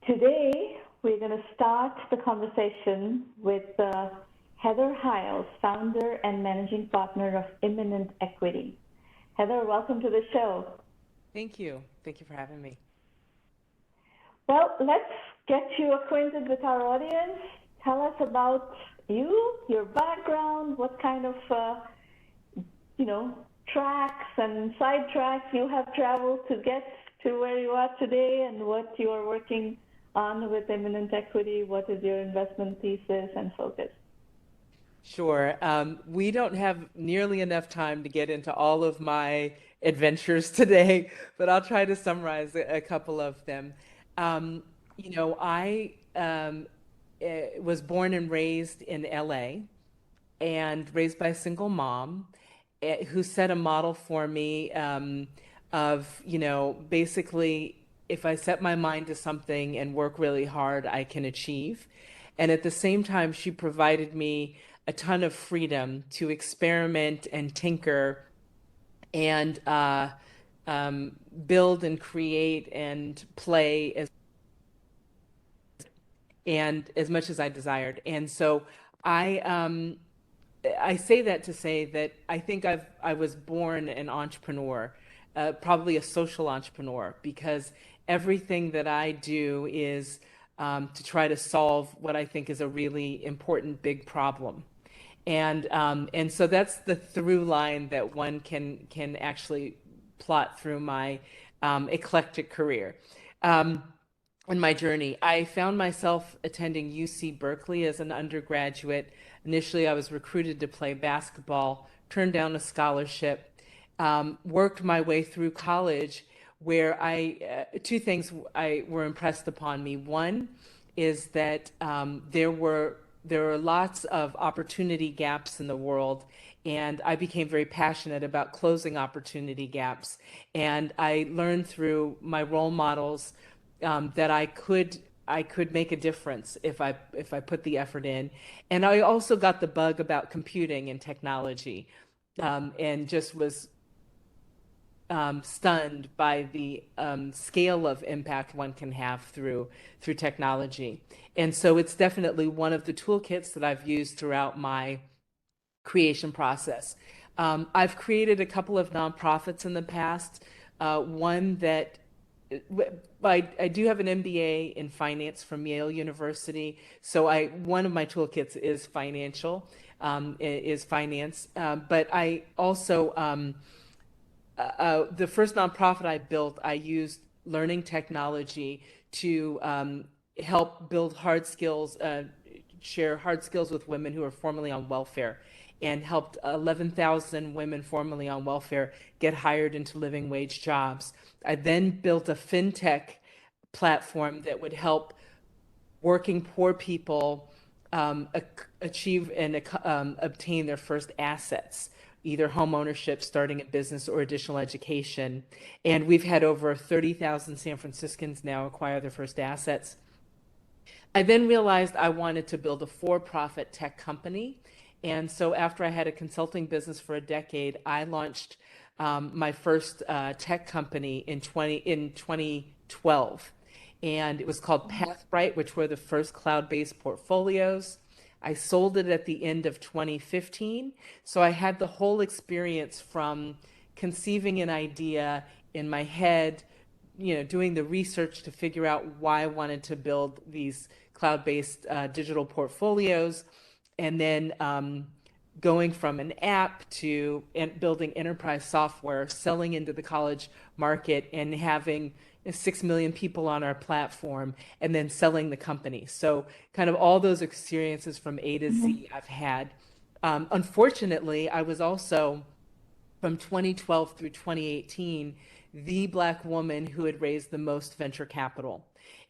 Today, we're going to start the conversation with Heather Hiles, founder and managing partner of Imminent Equity. Heather, welcome to the show. Thank you. Thank you for having me. Well, let's get you acquainted with our audience. Tell us about you, your background, what kind of, tracks and side tracks you have traveled to get to where you are today, and what you are working on with Imminent Equity. What is your investment thesis and focus? Sure. We don't have nearly enough time to get into all of my adventures today, but I'll try to summarize a couple of them. I was born and raised in LA and raised by a single mom who set a model for me of, basically if I set my mind to something and work really hard, I can achieve. And at the same time, she provided me a ton of freedom to experiment and tinker and um, build and create and play as much as I desired. And so I um, I say that to say that I think I was born an entrepreneur, probably a social entrepreneur, because everything that I do is to try to solve what I think is a really important big problem. And so that's the through line that one can actually plot through my eclectic career. Um, in my journey, I found myself attending UC Berkeley as an undergraduate. Initially, I was recruited to play basketball, turned down a scholarship, worked my way through college, where two things I were impressed upon me. One is that there are lots of opportunity gaps in the world, and I became very passionate about closing opportunity gaps. And I learned through my role models that I could make a difference if I put the effort in. And I also got the bug about computing and technology, and just was stunned by the scale of impact one can have through technology. And so it's definitely one of the toolkits that I've used throughout my creation process. I've created a couple of nonprofits in the past. One that I do have an MBA in finance from Yale University, so one of my toolkits is is finance. But I also the first nonprofit I built, I used learning technology to help build hard skills, share hard skills with women who are formerly on welfare, and helped 11,000 women formerly on welfare get hired into living wage jobs. I then built a fintech platform that would help working poor people achieve and obtain their first assets, either home ownership, starting a business, or additional education. And we've had over 30,000 San Franciscans now acquire their first assets. I then realized I wanted to build a for-profit tech company. And so after I had a consulting business for a decade, I launched my first tech company in 2012. And it was called Pathbright, which were the first cloud-based portfolios. I sold it at the end of 2015. So I had the whole experience from conceiving an idea in my head, doing the research to figure out why I wanted to build these cloud-based digital portfolios, and then going from an app to building enterprise software, selling into the college market, and having 6 million people on our platform, and then selling the company. So kind of all those experiences from A to Mhm. Z I've had. Unfortunately, I was also from 2012 through 2018, the Black woman who had raised the most venture capital.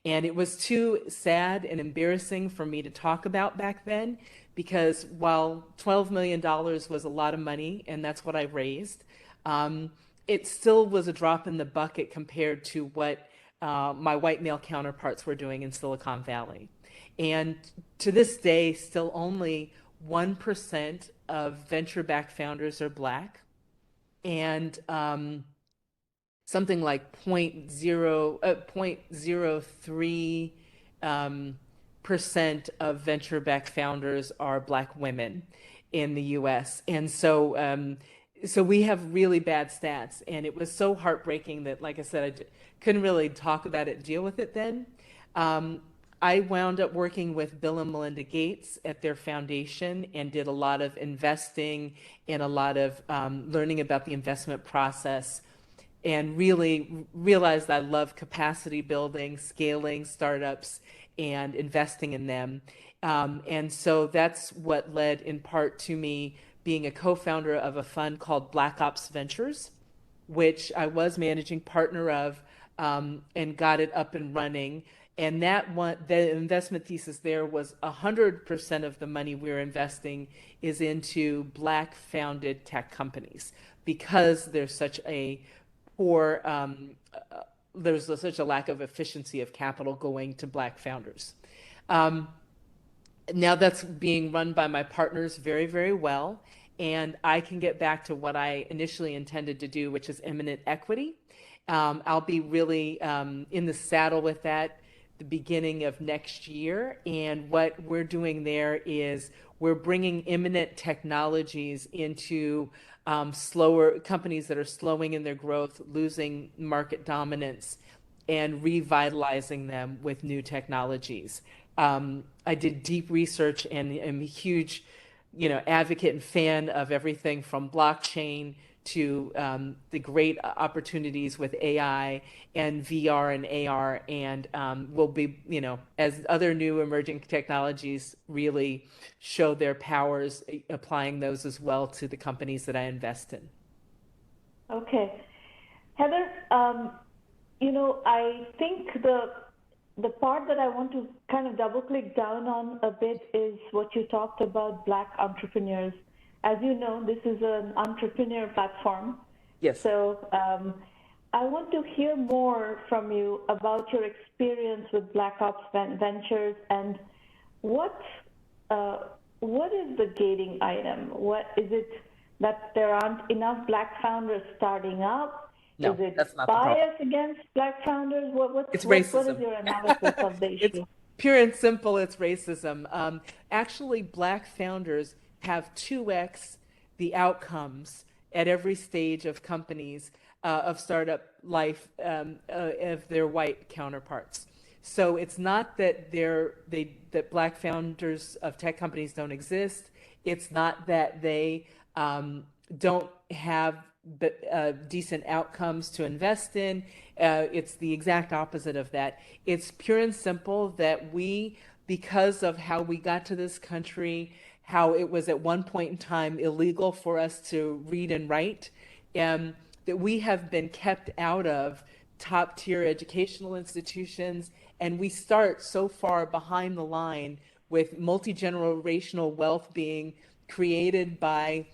And it was too sad and embarrassing for me to talk about back then, because while $12 million dollars was a lot of money, and that's what I raised, um, it still was a drop in the bucket compared to what my white male counterparts were doing in Silicon Valley. And to this day, still only 1% of venture backed founders are Black, and something like point zero 0.03 percent of venture-backed founders are Black women in the U.S. And so we have really bad stats, and it was so heartbreaking that, like I said, couldn't really talk about it, deal with it then. Um, I wound up working with Bill and Melinda Gates at their foundation and did a lot of investing and a lot of learning about the investment process, and really realized I love capacity building, scaling startups, and investing in them. And so that's what led in part to me being a co-founder of a fund called Black Ops Ventures, which I was managing partner of, and got it up and running. And that one, the investment thesis there was 100% of the money we're investing is into Black founded tech companies, because there's such a poor, such a lack of efficiency of capital going to Black founders. Now that's being run by my partners very, very well. And I can get back to what I initially intended to do, which is imminent equity. I'll be really in the saddle with that the beginning of next year. And what we're doing there is we're bringing imminent technologies into slower companies that are slowing in their growth, losing market dominance, and revitalizing them with new technologies. I did deep research and am a huge, advocate and fan of everything from blockchain to the great opportunities with AI and VR and AR, and will be, as other new emerging technologies really show their powers, applying those as well to the companies that I invest in. Okay. Heather, I think the part that I want to kind of double click down on a bit is what you talked about Black entrepreneurs. As you know, this is an entrepreneur platform. Yes. So I want to hear more from you about your experience with Black Ops Ventures, and what is the gating item? What is it, that there aren't enough Black founders starting up? No, is it that's not the problem. bias against Black founders? It's what racism. is your analysis of the issue? It's pure and simple, it's racism. Actually, Black founders have 2x the outcomes at every stage of companies, of startup life, of their white counterparts. So it's not that that Black founders of tech companies don't exist. It's not that they don't have decent outcomes to invest in. It's the exact opposite of that. It's pure and simple that because of how we got to this country, how it was at one point in time illegal for us to read and write, that we have been kept out of top tier educational institutions, and we start so far behind the line with multi-generational wealth being created by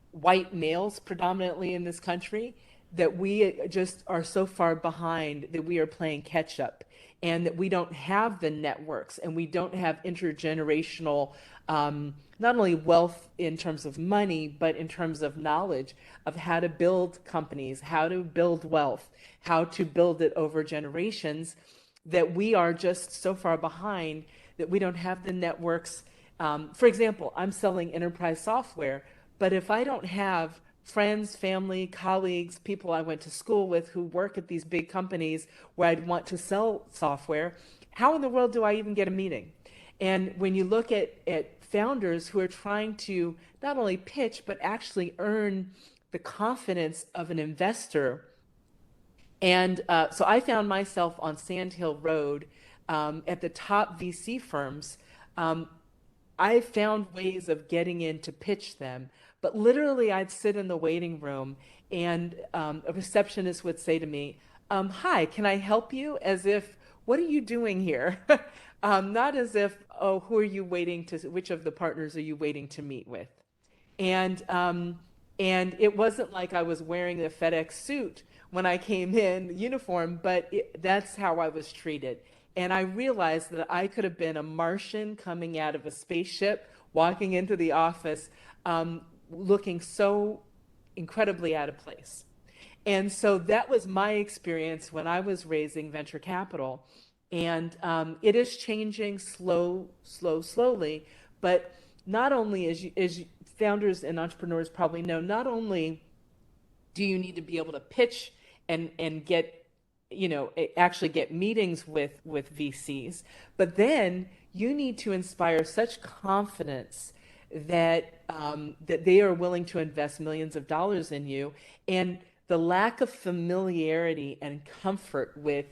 white males predominantly in this country, that we just are so far behind that we are playing catch up, and that we don't have the networks, and we don't have intergenerational, not only wealth in terms of money, but in terms of knowledge of how to build companies, how to build wealth, how to build it over generations, that we are just so far behind that we don't have the networks. For example, I'm selling enterprise software, but if I don't have friends, family, colleagues, people I went to school with who work at these big companies where I'd want to sell software, how in the world do I even get a meeting? And when you look at founders who are trying to not only pitch, but actually earn the confidence of an investor. And so I found myself on Sand Hill Road, at the top VC firms. I found ways of getting in to pitch them, but literally I'd sit in the waiting room, and a receptionist would say to me, hi, can I help you? As if, what are you doing here? Not as if, oh, which of the partners are you waiting to meet with? And it wasn't like I was wearing a FedEx suit when I came in uniform, but that's how I was treated. And I realized that I could have been a Martian coming out of a spaceship, walking into the office, looking so incredibly out of place. And so that was my experience when I was raising venture capital. And it is changing slowly. But not only, founders and entrepreneurs probably know, not only do you need to be able to pitch and get, actually get meetings with VCs, but then you need to inspire such confidence that they are willing to invest millions of dollars in you. And the lack of familiarity and comfort with,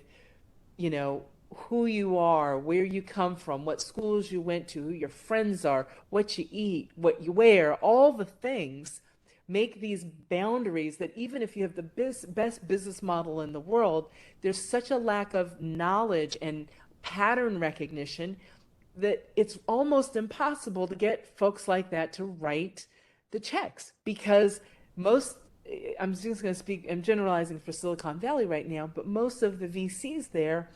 who you are, where you come from, what schools you went to, who your friends are, what you eat, what you wear, all the things make these boundaries that even if you have the best business model in the world, there's such a lack of knowledge and pattern recognition that it's almost impossible to get folks like that to write the checks, because most, I'm just going to speak, I'm generalizing for Silicon Valley right now, but most of the VCs there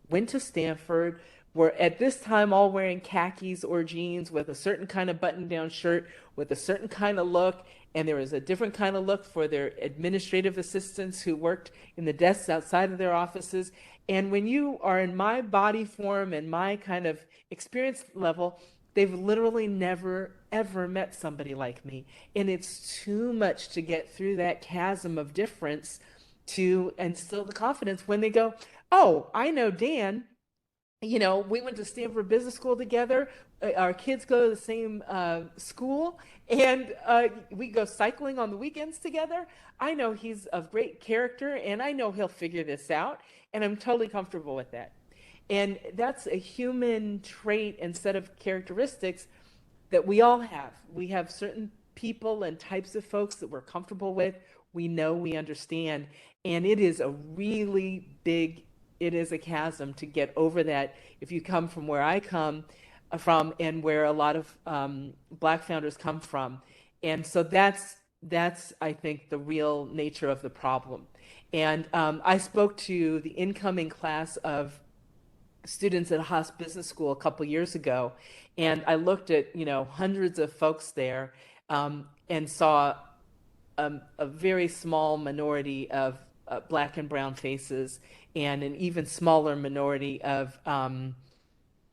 went to Stanford, were at this time all wearing khakis or jeans with a certain kind of button down shirt with a certain kind of look. And there was a different kind of look for their administrative assistants who worked in the desks outside of their offices. And when you are in my body form and my kind of experience level, they've literally never, ever met somebody like me. And it's too much to get through that chasm of difference to instill the confidence when they go, oh, I know Dan. We went to Stanford Business School together. Our kids go to the same school, and we go cycling on the weekends together. I know he's of great character, and I know he'll figure this out, and I'm totally comfortable with that. And that's a human trait and set of characteristics that we all have. We have certain people and types of folks that we're comfortable with. We know, we understand, and it is a really big, it is a chasm to get over that if you come from where I come from and where a lot of Black founders come from. And so that's I think the real nature of the problem. And I spoke to the incoming class of students at Haas Business School a couple years ago, and I looked at hundreds of folks there, and saw a very small minority of Black and brown faces, and an even smaller minority of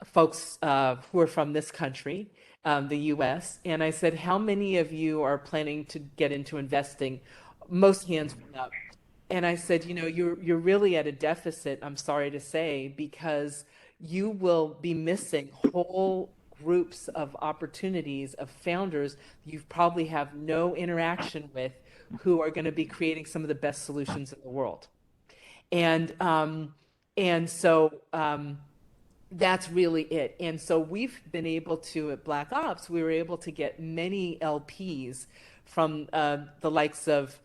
folks who are from this country, the U.S. And I said, "How many of you are planning to get into investing?" Most hands went up. And I said, you're really at a deficit, I'm sorry to say, because you will be missing whole groups of opportunities of founders you probably have no interaction with, who are going to be creating some of the best solutions in the world. And that's really it. And so we've been able to, at Black Ops, we were able to get many LPs from the likes of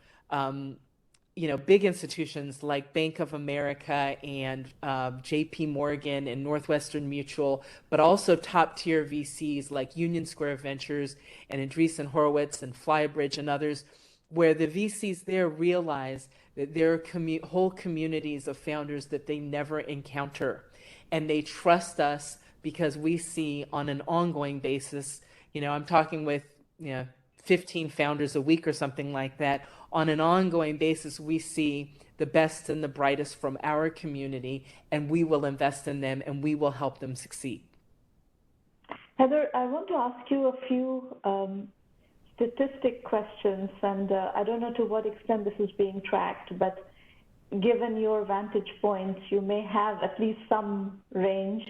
big institutions like Bank of America and JP Morgan and Northwestern Mutual, but also top tier VCs like Union Square Ventures and Andreessen Horowitz and Flybridge and others, where the VCs there realize that there are whole communities of founders that they never encounter. And they trust us because we see on an ongoing basis, I'm talking with, 15 founders a week or something like that. On an ongoing basis, we see the best and the brightest from our community, and we will invest in them and we will help them succeed. Heather, I want to ask you a few statistic questions, and I don't know to what extent this is being tracked, but given your vantage points, you may have at least some range.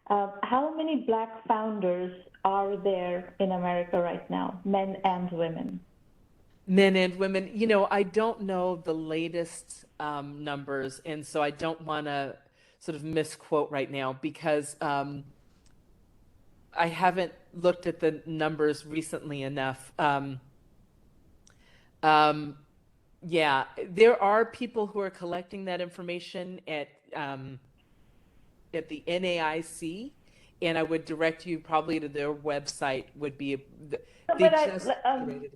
How many Black founders are there in America right now, men and women? Men and women, I don't know the latest numbers, and so I don't want to sort of misquote right now, because I haven't looked at the numbers recently enough. Yeah, there are people who are collecting that information at the NAIC, and I would direct you probably to their website. Would be they just created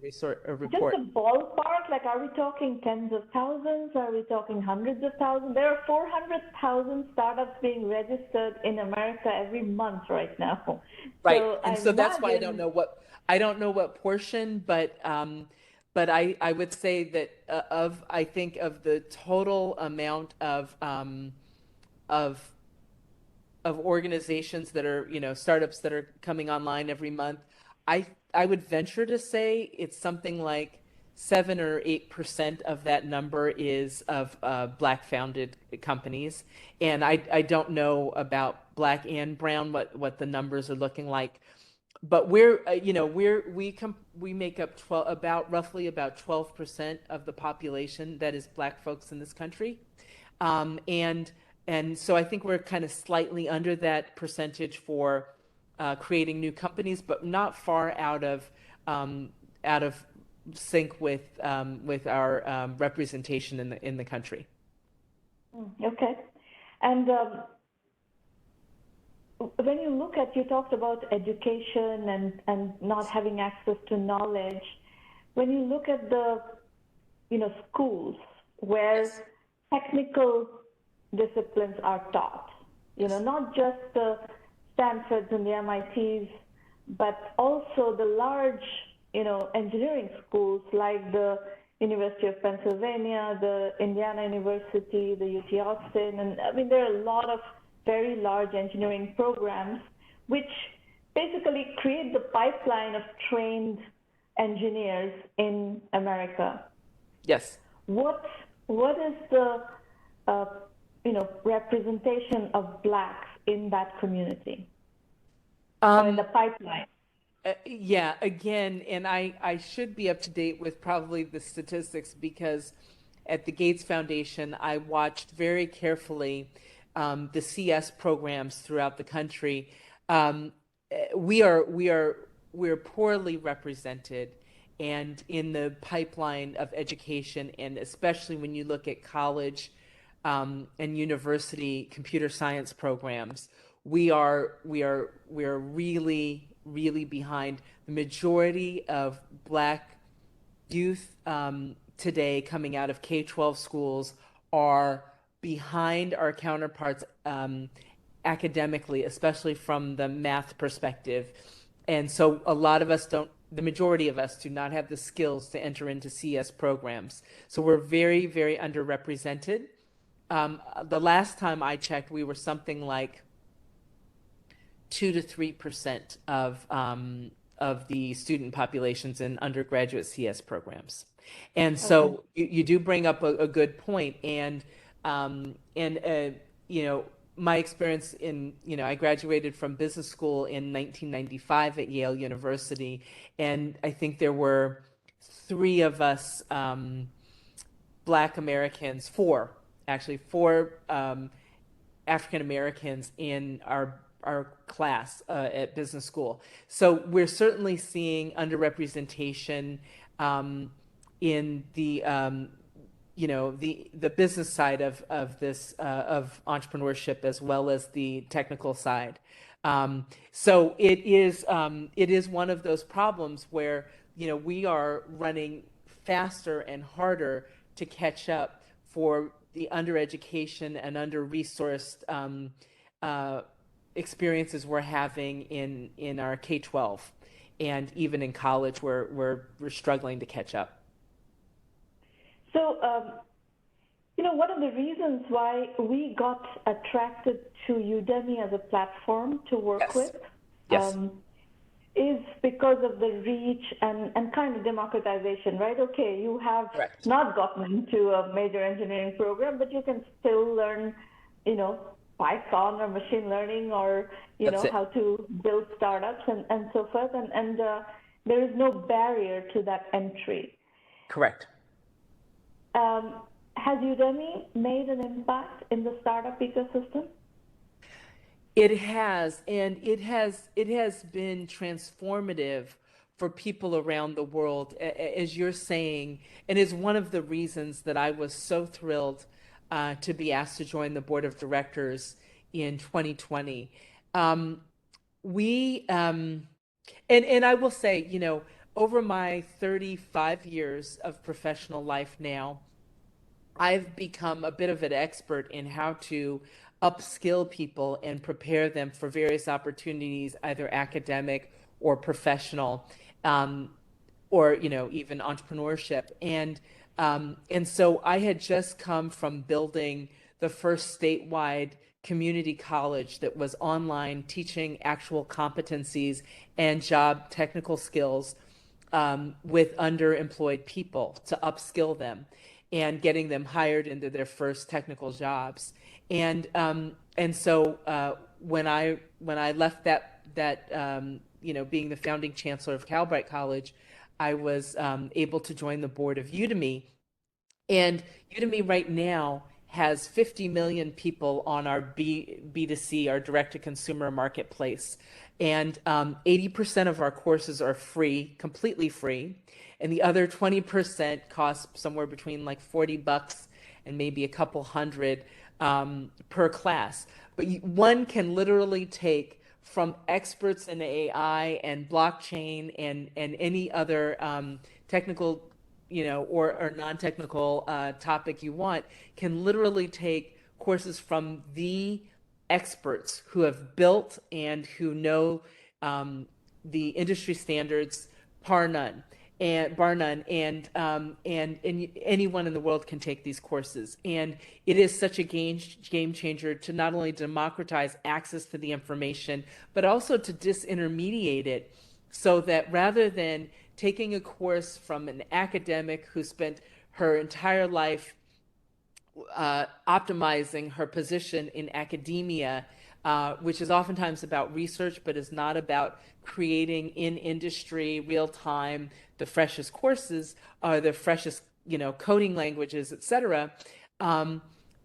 a report. Just a ballpark, like, are we talking tens of thousands? Are we talking hundreds of thousands? There are 400,000 startups being registered in America every month right now. Right, and so that's why I don't know what portion, but I would say that I think of the total amount of of organizations that are, startups that are coming online every month, I would venture to say it's something like 7 or 8% of that number is of Black founded companies. And I don't know about Black and Brown, what the numbers are looking like. But we make up 12, roughly about 12% of the population that is Black folks in this country. Um, and and so I think we're kind of slightly under that percentage for creating new companies, but not far um, out of sync with our representation in the country. Okay. And when you look at, you talked about education and not having access to knowledge. When you look at the, schools Yes. where technical disciplines are taught, Yes. not just the Stanfords and the MITs, but also the large, engineering schools like the University of Pennsylvania, the Indiana University, the UT Austin, and I mean, there are a lot of very large engineering programs which basically create the pipeline of trained engineers in America. Yes. What what is the uh, representation of blacks in that community or in the Um, pipeline? yeah, again, and I should be up to date with probably the statistics because at the Gates Foundation, I watched very carefully the CS programs throughout the country. Um, we're poorly represented, and in the pipeline of education, and especially when you look at college and university computer science programs, we are really behind. The majority of Black youth today coming out of K-12 schools are behind our counterparts academically, especially from the math perspective. And so a lot of us don't, the majority of us do not have the skills to enter into CS programs. So we're very underrepresented. The last time I checked, we were something like 2 to 3% of the student populations in undergraduate CS programs. And Okay. so you do bring up a good point. And my experience I graduated from business school in 1995 at Yale University, and I think there were three of us Black Americans, four, actually, four African Americans in our class at business school. So we're certainly seeing underrepresentation um, in the business side of this of entrepreneurship as well as the technical side. So it is one of those problems where we are running faster and harder to catch up for the undereducation and under-resourced uh, experiences we're having in our K-12, and even in college we're struggling to catch up. So, one of the reasons why we got attracted to Udemy as a platform to work Yes. with Yes. um, is because of the reach and kind of democratization, right? Okay, you have Correct. not gotten into a major engineering program, but you can still learn, you know, Python or machine learning or, That's it. how to build startups and so forth. And there is no barrier to that entry. Correct. Has Udemy made an impact in the startup ecosystem? It has, and it has been transformative for people around the world, as you're saying, and is one of the reasons that I was so thrilled to be asked to join the board of directors in 2020. Um, we and I will say, over my 35 years of professional life now, I've become a bit of an expert in how to upskill people and prepare them for various opportunities, either academic or professional, um, or even entrepreneurship. And so I had just come from building the first statewide community college that was online, teaching actual competencies and job technical skills with underemployed people to upskill them and getting them hired into their first technical jobs. And so when I left that being the founding chancellor of Calbright College, I was able to join the board of Udemy, and Udemy right now has 50 million people on our B2C, our direct to consumer marketplace. And 80% of our courses are free, completely free. And the other 20% cost somewhere between like $40 and maybe a couple hundred per class. But one can literally take from experts in AI and blockchain and any other technical or non-technical topic you want, can literally take courses from the experts who have built and who know the industry standards par none. And bar none, and anyone in the world can take these courses, and it is such a game changer to not only democratize access to the information, but also to disintermediate it, so that rather than taking a course from an academic who spent her entire life optimizing her position in academia, which is oftentimes about research, but is not about creating in industry, real time, the freshest courses, or the freshest, coding languages, etc.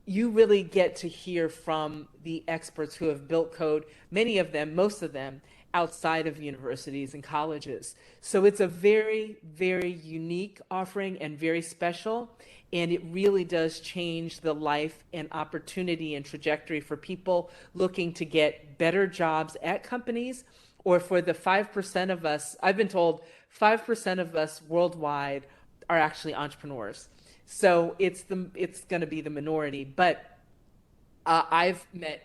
You really get to hear from the experts who have built code, many of them, most of them, outside of universities and colleges. So it's a very, very unique offering and very special. And it really does change the life and opportunity and trajectory for people looking to get better jobs at companies, or for the 5% of us. I've been told 5% of us worldwide are actually entrepreneurs. So it's going to be the minority. But I've met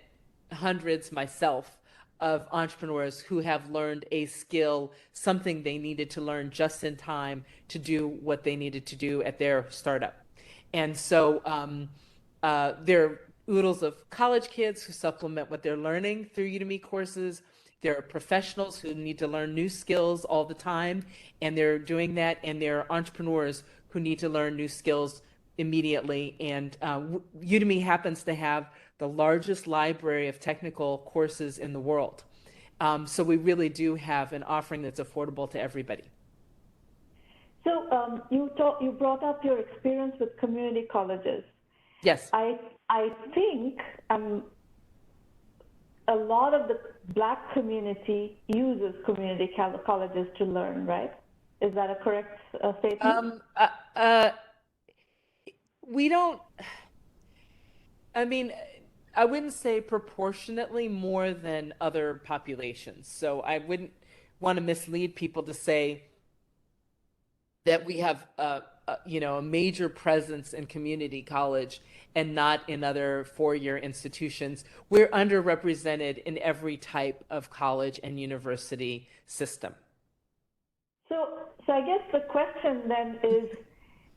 hundreds myself of entrepreneurs who have learned a skill, something they needed to learn just in time to do what they needed to do at their startup. And so there are oodles of college kids who supplement what they're learning through Udemy courses. There are professionals who need to learn new skills all the time, and they're doing that. And there are entrepreneurs who need to learn new skills immediately. And Udemy happens to have the largest library of technical courses in the world. So we really do have an offering that's affordable to everybody. So you brought up your experience with community colleges. Yes. I think a lot of the Black community uses community colleges to learn, right? Is that a correct statement? We don't, I mean, I wouldn't say proportionately more than other populations. So I wouldn't want to mislead people to say that we have a major presence in community college and not in other four-year institutions. We're underrepresented in every type of college and university system. So I guess the question then is,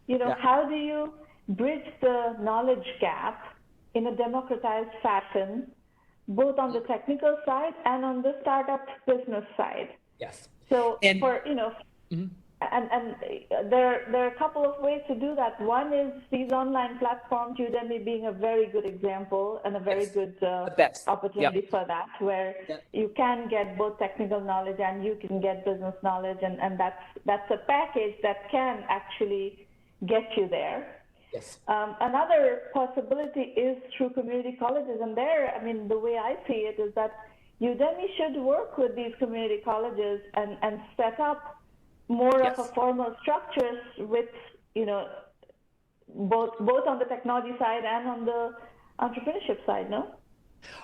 Yeah. how do you bridge the knowledge gap in a democratized fashion, both on the technical side and on the startup business side? Yes. So And mhm. And there are a couple of ways to do that. One is these online platforms, Udemy being a very good example and a very good opportunity for that, where you can get both technical knowledge and you can get business knowledge, and that's a package that can actually get you there. Yes. Another possibility is through community colleges, and there, I mean, the way I see it is that Udemy should work with these community colleges and set up more of a formal structures with, both on the technology side and on the entrepreneurship side, no?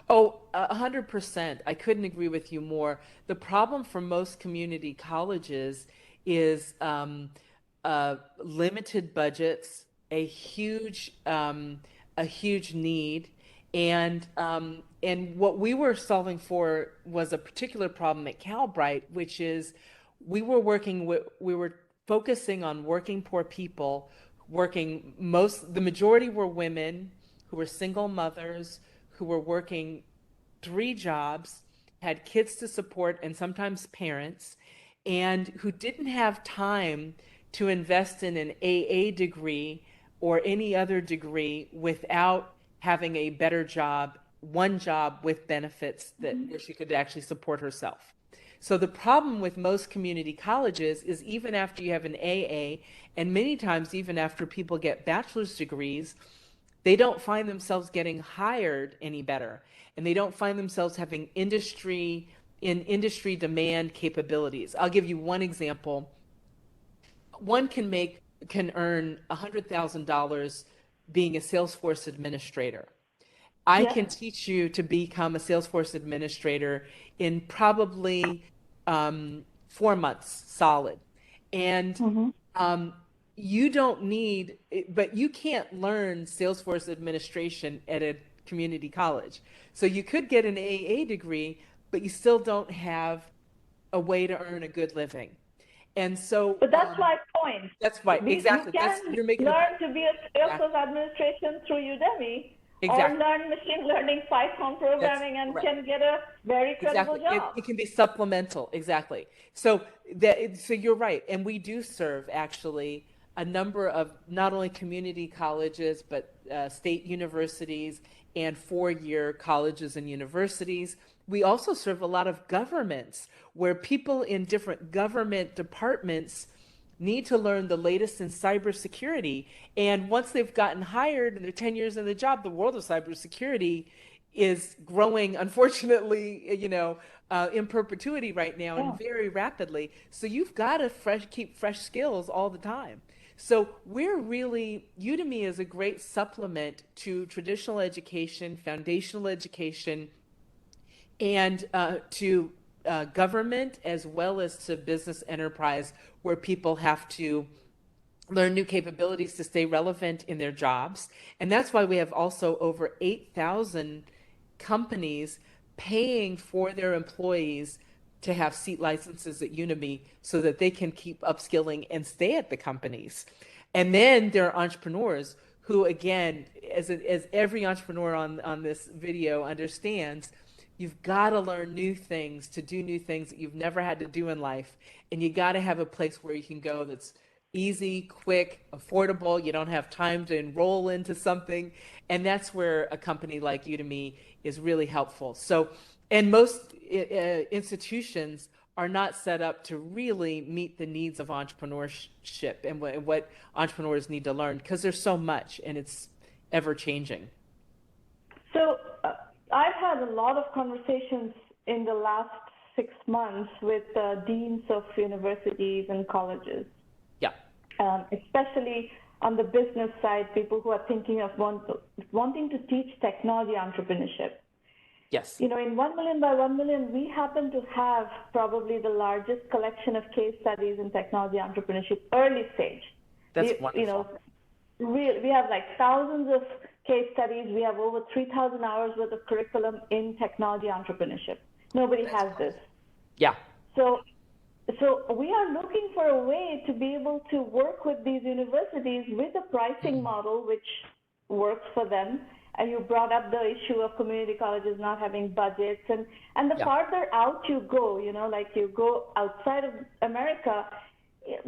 Oh, 100%. I couldn't agree with you more. The problem for most community colleges is limited budgets, a huge need, and what we were solving for was a particular problem at Calbright, which is we were focusing on working poor people. The majority were women who were single mothers who were working 3 jobs, had kids to support and sometimes parents, and who didn't have time to invest in an AA degree or any other degree without having a better job, one job with benefits that where she could actually support herself. So the problem with most community colleges is even after you have an AA, and many times even after people get bachelor's degrees, they don't find themselves getting hired any better, and they don't find themselves having industry demand capabilities. I'll give you one example. One can earn $100,000 being a Salesforce administrator. I Yeah. can teach you to become a Salesforce administrator in probably 4 months solid. And Mm-hmm. um, you don't need, but you can't learn Salesforce administration at a community college. So you could get an AA degree, but you still don't have a way to earn a good living. And so But that's my point. that's right, You exactly. That's can you're making a point. learn to be a Exactly. Salesforce administration through Udemy or Exactly. learn machine learning, Python That's programming, and correct. can get a very credible Exactly. job. It can be supplemental. Exactly. So you're right. And we do serve actually a number of not only community colleges, but state universities and 4-year colleges and universities. We also serve a lot of governments where people in different government departments need to learn the latest in cybersecurity. And once they've gotten hired and they're 10 years in the job, the world of cybersecurity is growing, unfortunately, in perpetuity right now Yeah. and very rapidly. So you've got to keep fresh skills all the time. So Udemy is a great supplement to traditional education, foundational education, and to government as well as to business enterprise, where people have to learn new capabilities to stay relevant in their jobs. And that's why we have also over 8,000 companies paying for their employees to have seat licenses at Udemy so that they can keep upskilling and stay at the companies. And then there are entrepreneurs who, again, as every entrepreneur on this video understands, you've got to learn new things to do new things that you've never had to do in life. And you got to have a place where you can go that's easy, quick, affordable. You don't have time to enroll into something. And that's where a company like Udemy is really helpful. So, and most institutions are not set up to really meet the needs of entrepreneurship and what entrepreneurs need to learn, because there's so much and it's ever changing. So I've had a lot of conversations in the last 6 months with deans of universities and colleges, Yeah. especially on the business side, people who are thinking of wanting to teach technology entrepreneurship. Yes. In 1 million by 1 million, we happen to have probably the largest collection of case studies in technology entrepreneurship early stage. That's wonderful. We have like thousands of case studies. We have over 3,000 hours worth of curriculum in technology entrepreneurship. Nobody has this. Yeah. So we are looking for a way to be able to work with these universities with a pricing model which works for them. And you brought up the issue of community colleges not having budgets. And the farther out you go, like you go outside of America,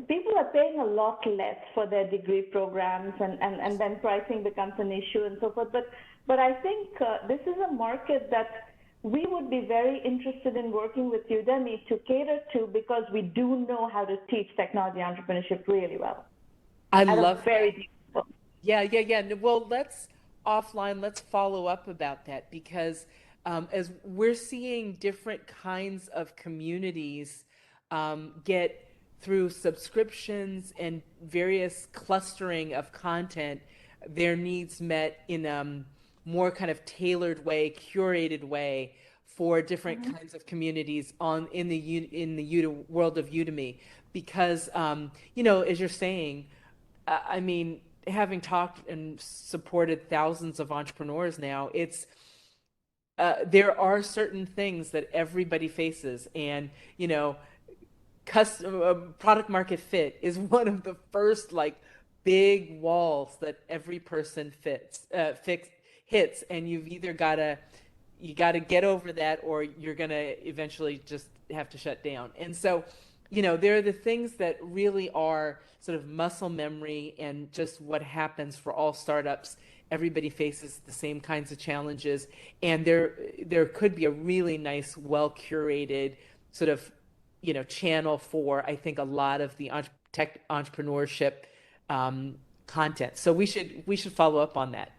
people are paying a lot less for their degree programs, and then pricing becomes an issue and so forth. But I think this is a market that we would be very interested in working with Udemy to cater to, because we do know how to teach technology entrepreneurship really well. I at love a very deep level. Yeah. Well, let's follow up about that, because as we're seeing different kinds of communities get through subscriptions and various clustering of content, their needs met in a more kind of tailored way, curated way for different kinds of communities in the world of Udemy. Because as you're saying, I mean, having talked and supported thousands of entrepreneurs now, it's there are certain things that everybody faces, and product market fit is one of the first like big walls that every person hits, and you got to get over that, or you're going to eventually just have to shut down. And so, there are the things that really are sort of muscle memory and just what happens for all startups. Everybody faces the same kinds of challenges, and there could be a really nice, well curated sort of channel for, I think, a lot of the tech entrepreneurship content. So we should follow up on that.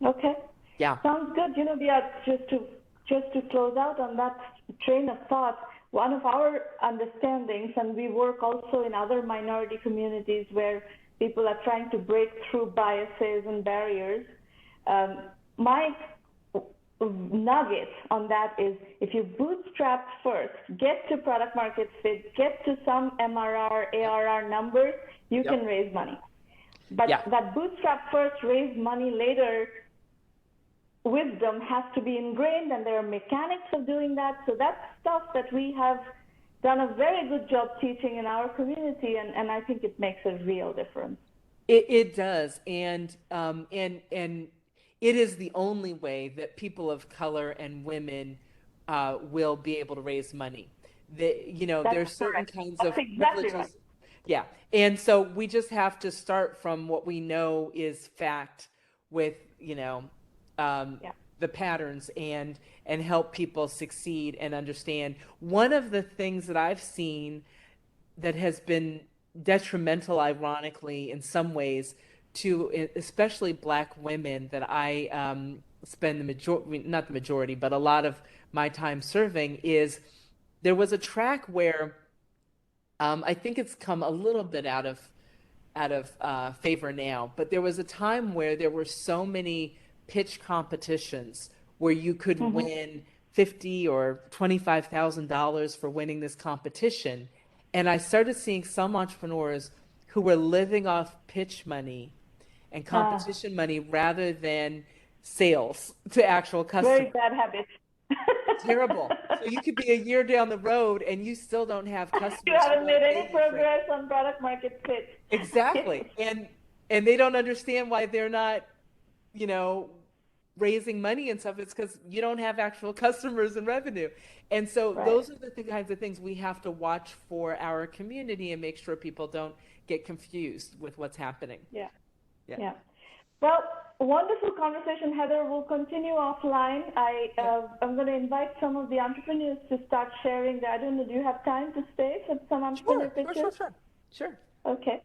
Okay. Yeah. Sounds good. Dia, just to close out on that train of thought, one of our understandings, and we work also in other minority communities where people are trying to break through biases and barriers. My nugget on that is, if you bootstrap first, get to product market fit, get to some MRR, ARR numbers, you can raise money. But that bootstrap first, raise money later wisdom has to be ingrained, and there are mechanics of doing that. So that's stuff that we have done a very good job teaching in our community, and I think it makes a real difference. It does, and it is the only way that people of color and women will be able to raise money. There's certain kinds of privileges. Right. Yeah, and so we just have to start from what we know is fact with the patterns and help people succeed and understand. One of the things that I've seen that has been detrimental, ironically, in some ways, to especially Black women that I spend not the majority, but a lot of my time serving, is there was a track where I think it's come a little bit out of favor now, but there was a time where there were so many pitch competitions where you could win $50,000 or $25,000 for winning this competition. And I started seeing some entrepreneurs who were living off pitch money and competition money rather than sales to actual customers. Very bad habit. Terrible. So you could be a year down the road and you still don't have customers. You haven't made any progress on product market fit. Exactly. And they don't understand why they're not, raising money and stuff. It's because you don't have actual customers and revenue. And so those are the kinds of things we have to watch for our community and make sure people don't get confused with what's happening. Yeah. Well, wonderful conversation, Heather. We'll continue offline. I'm going to invite some of the entrepreneurs to start sharing. I don't know, do you have time to stay for some entrepreneur pictures? Sure. Okay.